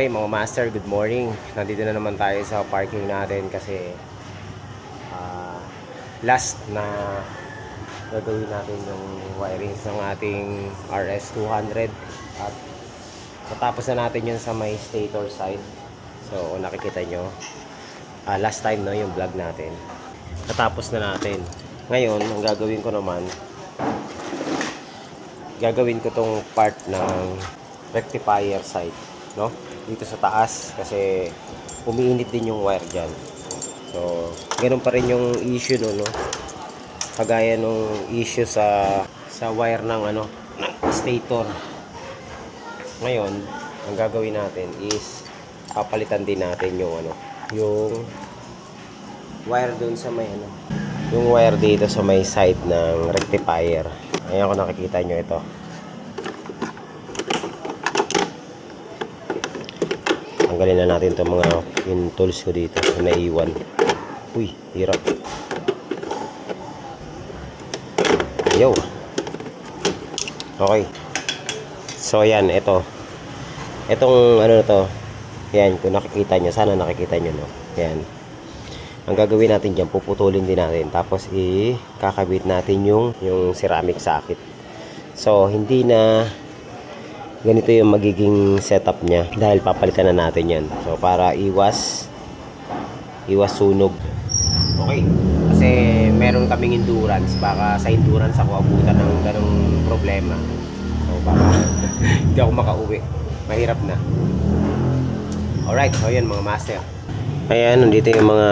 Okay mga master, good morning. Nandito na naman tayo sa parking natin kasi last na gagawin natin yung wirings ng ating RS200 at natapos na natin yun sa may stator side. So nakikita nyo last time no, yung vlog natin natapos na natin. Ngayon ang gagawin ko naman, gagawin ko tong part ng rectifier side, no? Dito sa taas kasi umiinit din yung wire dyan. So ganoon pa rin yung issue no? Kagaya nung issue sa wire ng ng stator. Ngayon ang gagawin natin is papalitan din natin yung yung wire doon sa may yung wire dito sa may side ng rectifier. Ayan, kung nakikita nyo ito, tanggalin na natin itong mga pin tools ko dito na naiwan. Uy, hirap. Yo. Okay. So yan, itong na to. Yan, kung nakikita nyo, sana nakikita nyo, no? Yan. Ang gagawin natin dyan, puputulin din natin. Tapos kakabit natin yung ceramic socket. So, hindi na ganito yung magiging setup niya dahil papalitan na natin yan. So, para iwas sunog. Okay. Kasi meron kaming endurance. Baka sa endurance ako abutan ng ganong problema. So, baka hindi ako makauwi. Mahirap na. Alright, so yun mga master. Ayan, nandito yung mga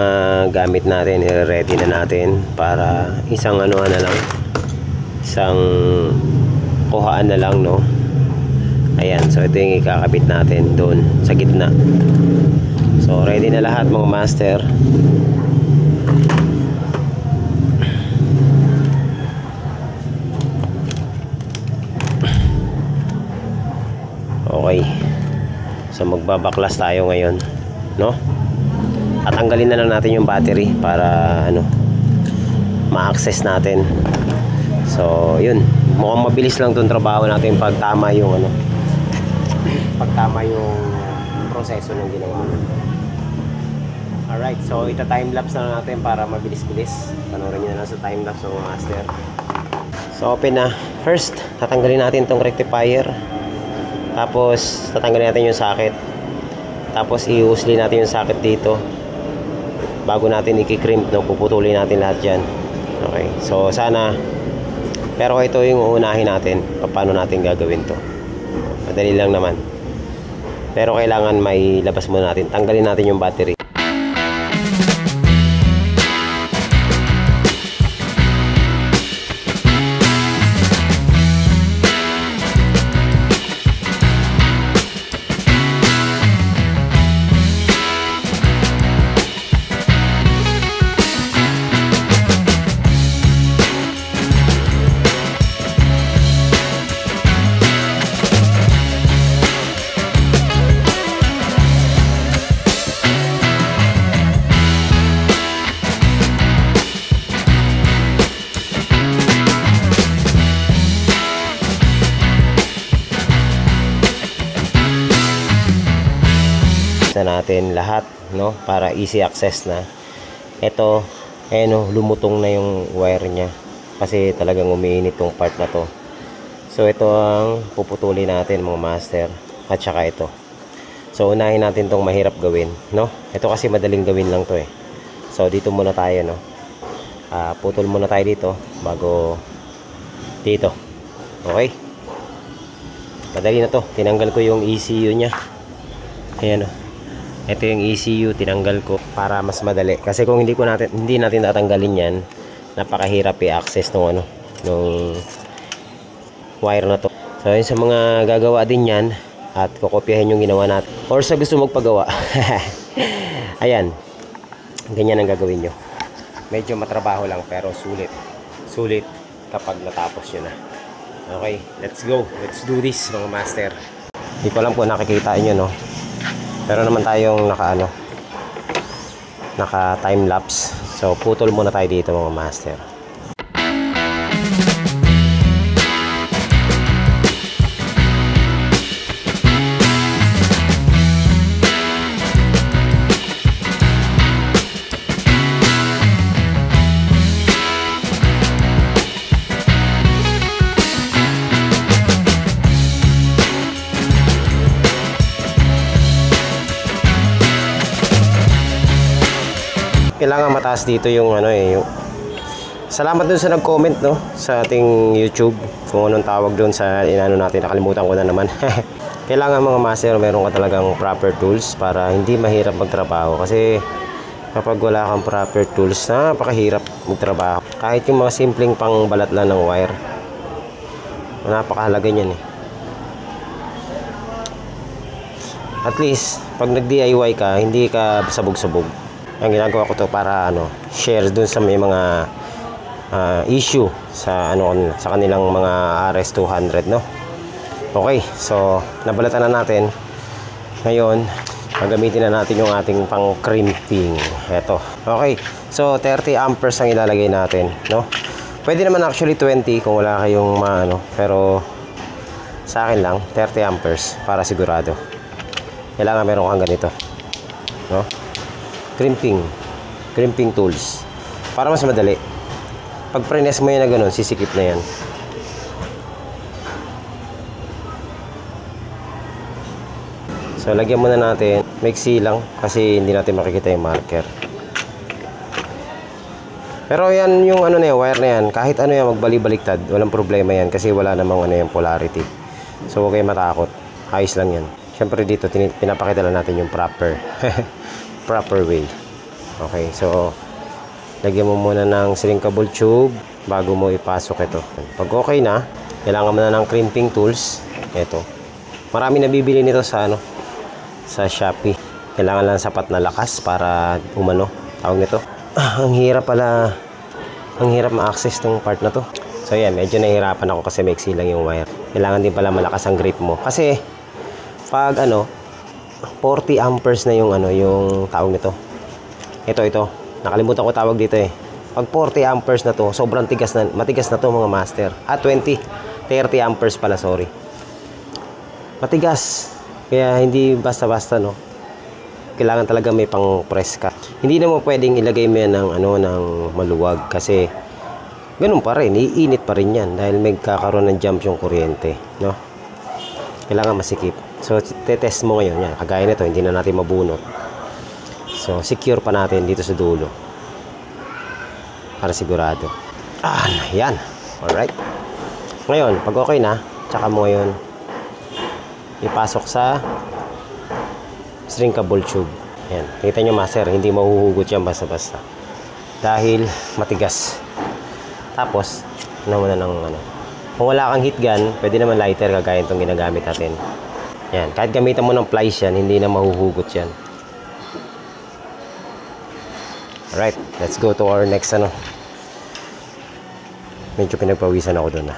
gamit natin. I-ready na natin para isang na lang. Isang kuhaan na lang, no? Ayan, so ito yung ikakabit natin doon sa gitna. So, ready na lahat mga master. Okay. So, magbabaklas tayo ngayon, no? Tatanggalin na lang natin yung battery para ma-access natin. So yun, mukhang mabilis lang tong trabaho natin pag tama yung proseso ng ginawa. Alright, so ita-time lapse na natin para mabilis-bilis. Panoorin nyo na lang sa time lapse ng master. So open na. First, tatanggalin natin tong rectifier. Tapos tatanggalin natin yung socket. Tapos i-usli natin yung socket dito bago natin i-crimp, no? Puputulin natin lahat dyan. Okay, so sana, pero ito yung uunahin natin paano natin gagawin to. Madali lang naman, pero kailangan may labas muna natin. Tanggalin natin yung battery. Natin lahat, no, para easy access na. Ito lumutong na yung wire niya kasi talagang umiinit tong part na to. So ito ang puputulin natin mga master, at saka ito. So unahin natin tong mahirap gawin, no? Ito kasi madaling gawin lang to eh. So dito muna tayo, no? Putol muna tayo dito bago dito. Okay, madali na to. Tinanggal ko yung ECU nya. Ayan, no? Ito yung ECU, tinanggal ko para mas madali. Kasi kung hindi natin tatanggalin yan, napakahirap i-access nung wire na to. So yun, sa mga gagawa din yan at kokopyahin yung ginawa natin, or sa gusto magpagawa, ayan, ganyan ang gagawin nyo. Medyo matrabaho lang pero sulit kapag natapos nyo na. Okay, let's go, let's do this mga master. Hindi ko alam kung nakikita nyo, no? Pero naman tayong naka time lapse. So putol muna tayo dito mga master. kailangan mataas dito yung ano yung salamat dun sa nag-comment no sa ating YouTube kung anong tawag dun sa inano natin, nakalimutan ko na naman. Kailangan mga master meron ka talagang proper tools para hindi mahirap magtrabaho, kasi kapag wala kang proper tools napakahirap magtrabaho. Kahit yung mga simpleng pangbalat lang ng wire, napakahalaga niyan eh. At least pag nag-DIY ka, hindi ka sabog-sabog. Ang ginagawa ko to para share dun sa may mga issue sa sa kanilang mga RS200 no. Okay, so nabalatan na natin. Ngayon gagamitin na natin yung ating pang crimping. Eto. Okay, so 30 amperes ang ilalagay natin no. Pwede naman actually 20 kung wala kayong pero sa akin lang 30 amperes para sigurado. Kailangan meron kang ganito no, crimping tools para mas madali. Pag prines mo yan na ganun, sisikip na yan. So lagyan muna natin, maiksi lang kasi hindi natin makikita yung marker. Pero yan yung wire na yan, kahit yan magbali-baliktad, walang problema yan kasi wala namang yung polarity. So huwag kayong matakot, ayos lang yan. Siyempre dito pinapakita lang natin yung proper proper way. Okay, so lagyan mo muna ng shrinkable tube bago mo ipasok ito. Pag okay na, kailangan mo na ng crimping tools. Ito, marami nabibili nito sa sa Shopee. Kailangan lang sapat na lakas para tawag nito. Ang hirap pala, ang hirap ma-access tong part na to. So yan, medyo nahihirapan ako kasi maiksi lang yung wire. Kailangan din pala malakas ang grip mo kasi pag 40 amperes na yung yung tawag nito. Ito nakalimutan ko tawag dito eh. Pag 40 amperes na to, sobrang matigas na to mga master. 30 amperes pala, sorry. Matigas. Kaya hindi basta-basta no. Kailangan talaga may pang-press ka. Hindi naman pwedeng ilagay mo yan ng maluwag kasi ganun pa rin, iinit pa rin yan dahil magkakaroon ng jump yung kuryente, no? Kailangan masikip. So tetest mo ngayon yan. Kagaya nito, hindi na natin mabunot. So secure pa natin dito sa dulo para sigurado. Yan. Alright. Ngayon, pag okay na, tsaka mo ngayon ipasok sa shrinkable tube. Yan. Kita nyo master, hindi mahuhugot yan basta-basta dahil matigas. Tapos muna ng kung wala kang heat gun, pwede naman lighter kagaya itong ginagamit natin. Yan, kahit gamitan mo ng plies yan, hindi na mahuhugot yan. Alright, let's go to our next medyo pinagpawisan ako doon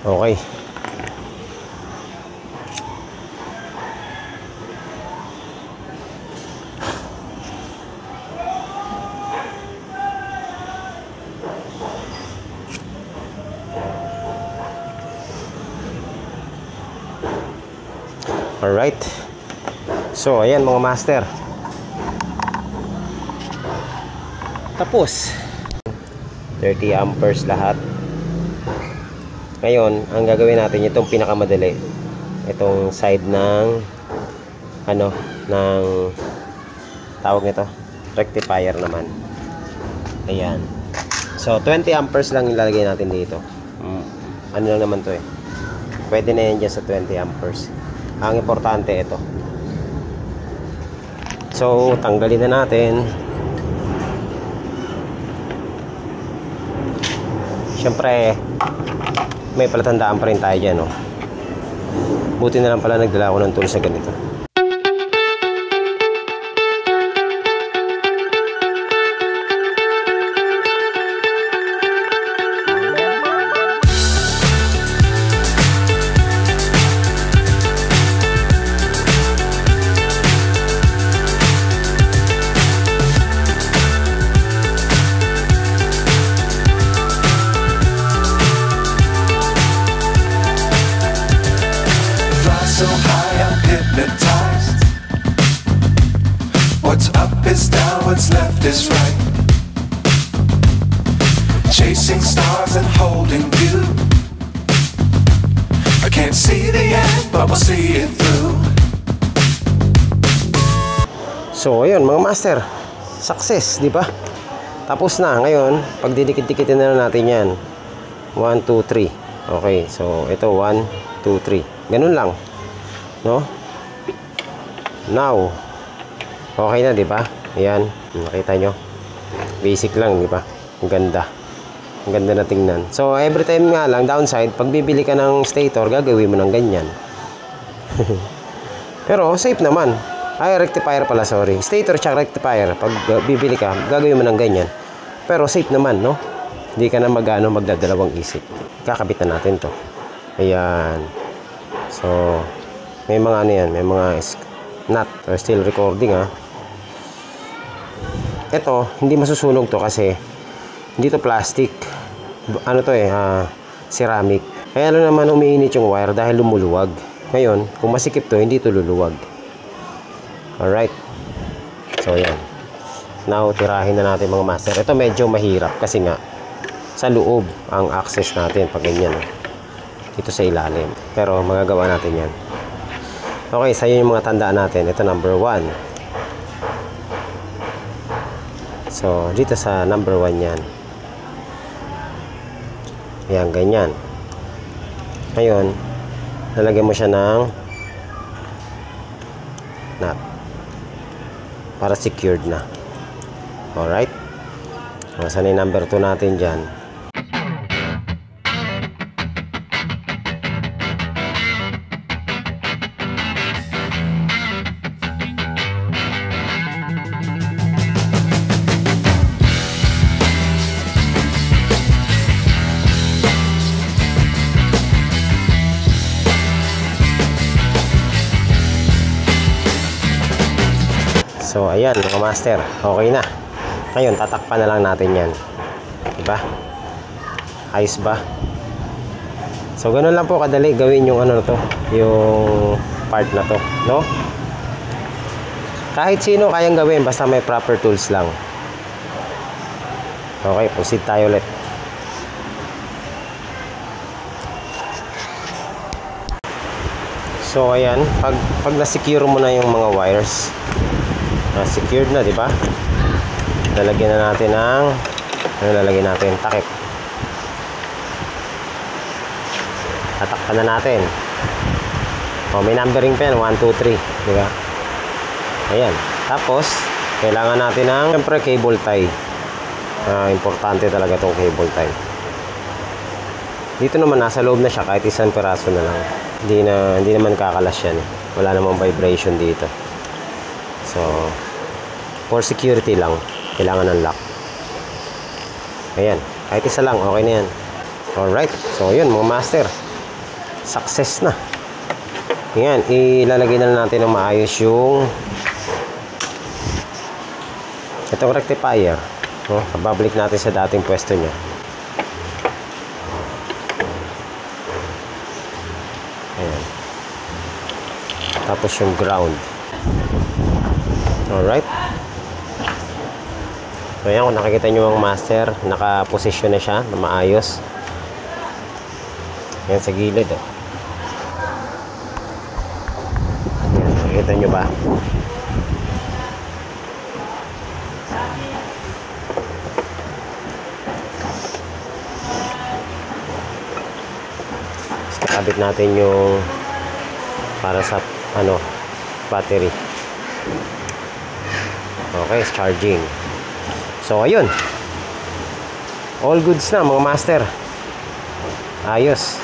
Okay. Alright. So, ayan mga master. Tapos 30 amperes lahat. Ngayon, ang gagawin natin itong pinakamadali. Itong side ng ng tawag nito, rectifier naman. Ayan. So 20 amperes lang ilalagay natin dito. Ano lang naman to eh. Pwede na yan dyan sa 20 amperes. Ang importante ito. So, tanggalin na natin. Siyempre, may palatandaan pa rin tayo dyan, no? Buti na lang pala nagdala ako ng tools na ganito. So high I'm hypnotized. What's up is down, what's left is right. Chasing stars and holding you. I can't see the end, but we'll see it through. So ayun mga master, success, di ba? Tapos na. Ngayon, pagdidikit-dikitin na natin yan. 1, 2, 3. Okay, so ito 1, 2, 3. Ganun lang. No? Now, okay na, di ba? Ayan, nakita nyo. Basic lang, di ba? Ang ganda. Ang ganda na tingnan. So, every time nga lang, downside, pag bibili ka ng stator, gagawin mo ng ganyan. Pero, safe naman. Ay, rectifier pala, sorry. Stator tsaka rectifier. Pag bibili ka, gagawin mo ng ganyan. Pero, safe naman, no? Hindi ka na magdadalawang isip. Kakabit na natin to. Ayan. So, may mga ano yan, may mga nut or still recording ha. Ito, hindi masusunog to kasi hindi to plastic. Ano to ceramic. Kaya ano naman umiinit yung wire dahil lumuluwag. Ngayon, kung masikip to, hindi to luluwag. Alright. So, yan. Now, tirahin na natin mga master. Ito medyo mahirap kasi nga sa loob ang access natin pag ganyan. Ito sa ilalim. Pero magagawa natin yan. Okay, sa yung mga tandaan natin. Ito number 1. So, dito sa number 1 yan. Yan, ganyan. Ngayon, lalagyan mo siya ng nut. Para secured na. Alright? Saan yung number 2 natin dyan? So, ayan mga master. Okay na. Ngayon, tatakpan na lang natin yan. Diba? Ayos ba? So, ganun lang po kadali gawin yung ano to. Yung part na to. No? Kahit sino kayang gawin. Basta may proper tools lang. Okay, proceed tayo ulit. So, ayan. Pag na-secure mo na yung mga wires, secured na, di ba? Lalagyan na natin ng lalagyan natin takip. Tatakpan na natin. May numbering pa yan, 1, 2, 3, di ba? Ayan. Tapos, kailangan natin ng siyempre cable tie. Importante talaga itong cable tie. Dito naman nasa loob na siya, kahit isang piraso na lang. Hindi naman kakalas yan. Wala namang vibration dito. So, for security lang, kailangan ng lock. Ayan, kahit isa lang, okay na yan. Alright, so yun mga master, success na. Ayan, ilalagay na natin ng maayos yung itong rectifier. Babalik natin sa dating pwesto niya. Ayan. Tapos yung ground. Alright. So yan, kung nakikita nyo ang master, nakaposisyon na siya na maayos. Yan sa gilid. Yan, nakikita nyo ba? ikakabit natin yung para sa ano, battery. Okay, charging. So ayun, all goods na mga master. Ayos.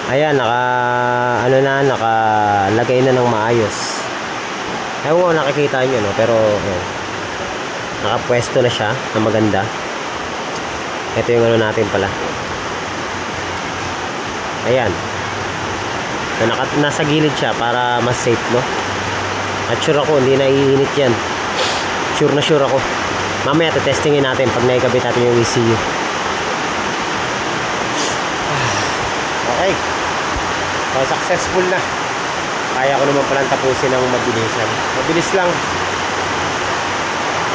Ayan, nakalagay na ng maayos. Ewan ko nakikita nyo, no? Pero ayan, nakapwesto na siya na maganda. Ito yung ano natin pala. Ayan. So, nasa gilid siya para mas safe, no? At sure ako, hindi na iinit yan. Sure na sure ako. Mamaya testingin natin pag naikabit natin yung ECU. Okay. So, successful na. Kaya ko naman palang tapusin ng mabilisan. Mabilis lang.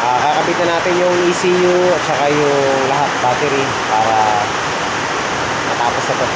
Kakabit na natin yung ECU at saka yung lahat battery para matapos na to.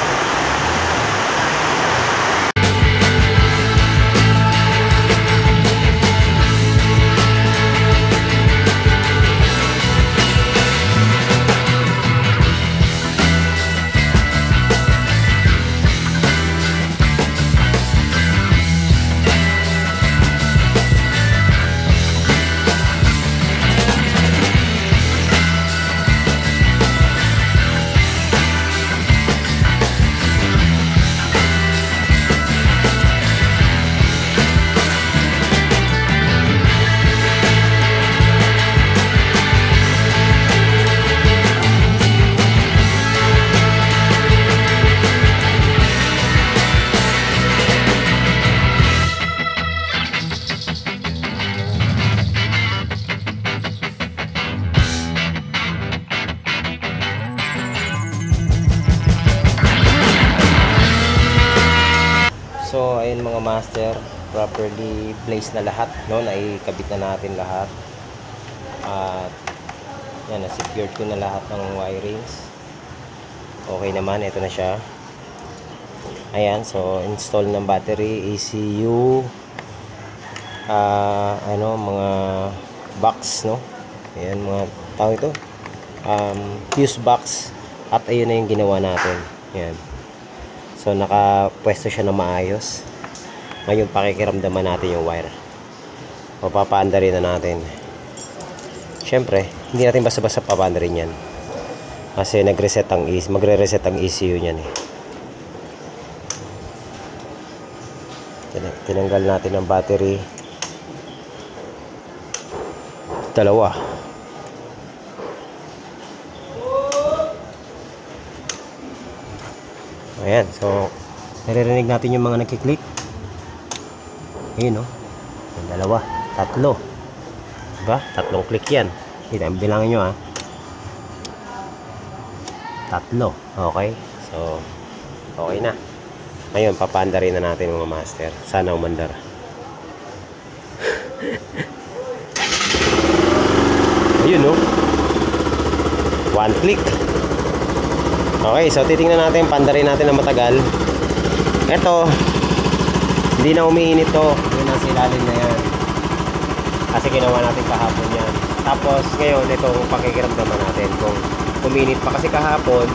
So ayun mga master, properly placed na lahat, no? Naikabit na natin lahat. At yan, na-secured ko na lahat ng wirings. Okay naman, ito na siya. Ayan, so install ng battery, ECU, mga box, no? Ayan, mga tawag ito, fuse box. At ayun na yung ginawa natin. Ayan. So nakapwesto siya na maayos. Ngayon pakikiramdaman natin yung wire. Papapaandarin na natin. Siyempre, hindi natin basta-basta papaandarin yan. Kasi magre-reset ang ECU niyan eh. Tinanggal natin ang battery. Dalawa. Ayan, so naririnig natin yung mga nagkiklik. Ayun, no? Yung dalawa, tatlo. Diba? Tatlong click yan. Bilangin nyo, ha? Tatlo. Okay? So, okay na. Ngayon, papaandarin na natin mga master. Sana umandar. Ayun, no? One click. Okay, so titingnan natin, pandarin natin na matagal. Ito, hindi na umiinit to. Yun ang silalim na yan. Kasi ginawa natin kahapon yan. Tapos ngayon, itong pakikiramdaman natin kung umiinit pa. Kasi kahapon,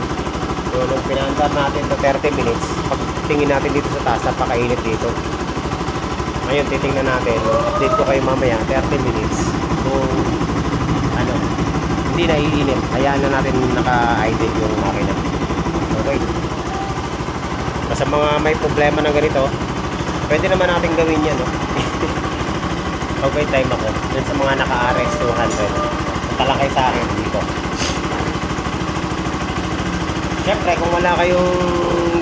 nung pinandar natin to 30 minutes, pag tingin natin dito sa taas, napakainit dito. Ngayon, titingnan natin. Update ko kayo mamaya, 30 minutes. Kung hindi na iinit. Hayaan na natin naka-idle yung makina. Okay. Sa mga may problema na ganito, pwede naman natin gawin yan, no? Okay, time ako. Dun sa mga naka-RX 200. Punta lang kayo sa akin dito. Siyempre, kung wala kayong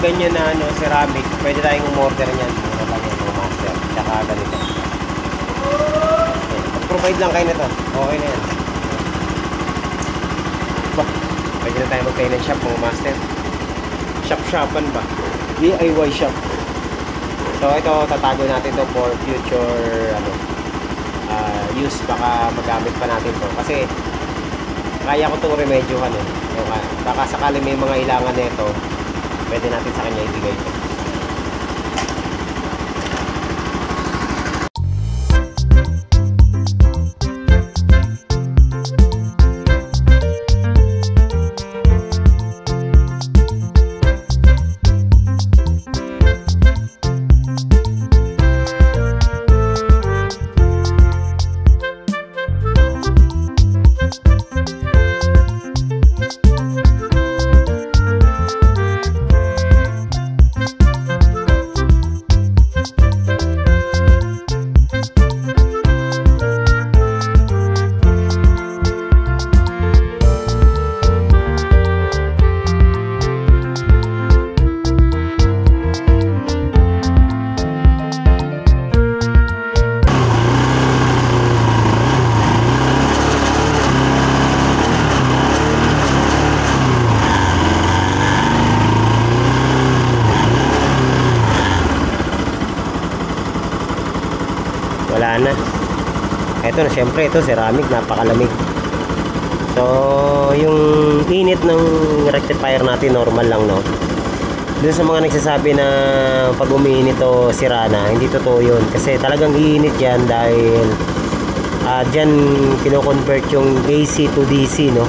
ganyan na ceramic, pwede tayong umorder niyan. Mura lang yan, mga master. Tsaka ganito. Okay. Mag-provide lang kayo nito. Okay na yan. Pwede na tayo mag-tayo ng shop, mga master. Shop-shopan ba? DIY shop. So ito, tatago natin to for future use. Baka magamit pa natin to kasi kaya ko itong remedyohan eh. Yung, baka sakali may mga ilangan nito, pwede natin sa kanya ibigay ito. Wala na. Ito na, syempre ito ceramic, napakalamig. So yung init ng rectifier natin normal lang, no. Doon sa mga nagsasabi na pag umiinit to sira na, hindi totoo yun, kasi talagang iinit yan dahil dyan kino-convert yung AC to DC, no,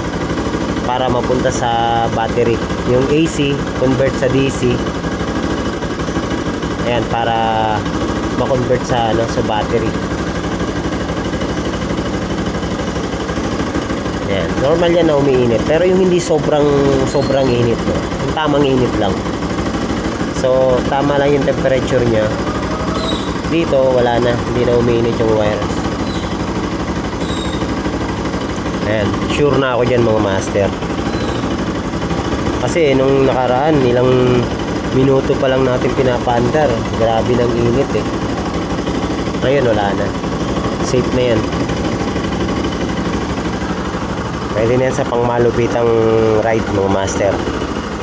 para mapunta sa battery. Yung AC convert sa DC, ayan, para ma-convert sa sa battery. Ayan, normal yan na umiinit, pero yung hindi sobrang init, no? Yung tamang init lang. So tama lang yung temperature nya. Dito wala na, hindi na umiinit yung wires. Ayan, sure na ako dyan mga master, kasi nung nakaraan ilang minuto pa lang natin pinapandar, grabe ng init eh. Ngayon wala na, safe na yan. Pwede na yan sa pangmalupitang ride mga master.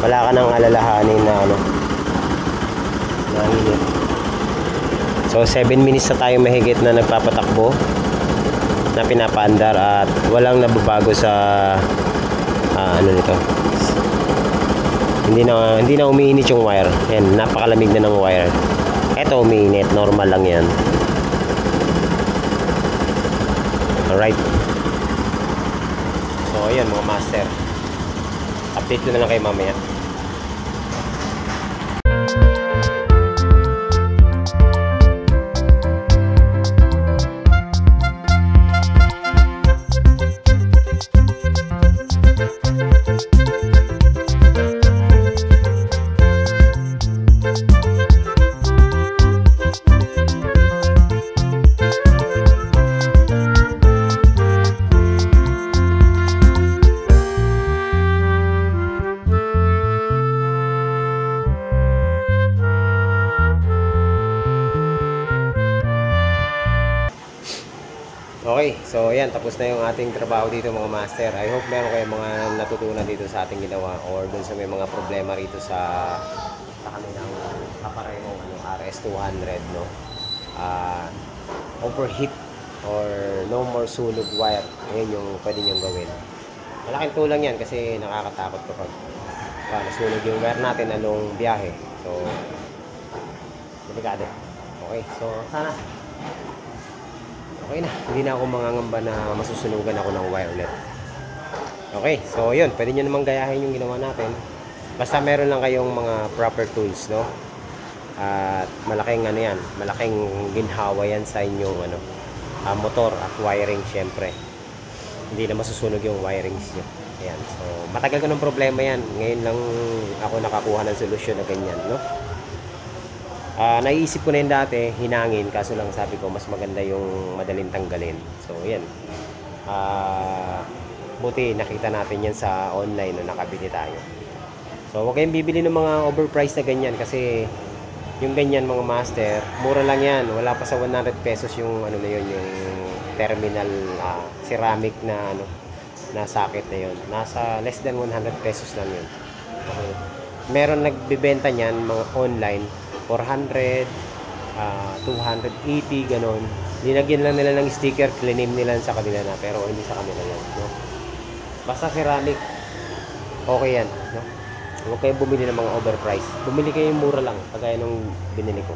Wala ka nang alalahanin na na init. So 7 minutes na tayo mahigit na nagpapatakbo, na pinapandar, at walang nababago sa nito. Hindi na umiinit yung wire. Yan, napakalamig na ng wire. Eto umiinit, normal lang yan. Alright. So ayun mga master, update ko na lang kayo mamaya. Okay, so ayan, tapos na yung ating trabaho dito mga master. I hope meron kayong mga natutunan dito sa ating ginawa, or dun sa may mga problema rito sa kanilang kaparehong RS200, no. Overheat or no more sunog wire. Ayan yung pwede nyong gawin. Malaking tulong yan kasi nakakatakot kapag nasunog yung wire natin anong biyahe. So delikado. Okay, so sana okay na, hindi na ako mangangamba na masusunugan ako ng wire ulit. Okay, so yun, pwede nyo namang gayahin yung ginawa natin, basta meron lang kayong mga proper tools, no. At malaking yan, malaking ginhawa yan sa inyong motor at wiring. Syempre hindi na masusunog yung wirings nyo. Ayan, so matagal ko ng problema yan, ngayon lang ako nakakuha ng solusyon na ganyan, no. Naiisip ko na yun dati, hinangin, kaso lang sabi ko mas maganda yung madaling tanggalin. So yan, buti nakita natin yan sa online, no, nakabili tayo. So huwag kayong bibili ng mga overpriced na ganyan, kasi yung ganyan mga master, mura lang yan. Wala pa sa 100 pesos yung na yun, yung terminal ceramic na na socket na yun. Nasa less than 100 pesos lang yun. Okay. Meron nagbibenta niyan mga online 400, 280, ganon. Linagyan lang nila ng sticker, claim nila sa kanila na, pero hindi sa kanila yan, no? Basta ceramic, okay yan, no? Huwag kayong bumili ng mga overpriced. Bumili kayo yung mura lang, kagaya nung binili ko.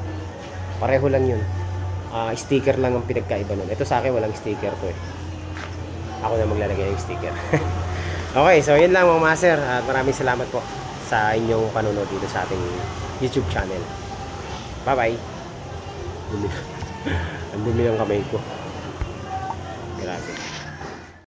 Pareho lang yun. Sticker lang ang pinagkaiba nun. Ito sa akin, walang sticker to eh. Ako na maglalagay ng sticker. Okay, so yun lang mga master. At maraming salamat po sa inyong panonood dito sa ating YouTube channel. Bye-bye. Ang dumi ng kamay ko.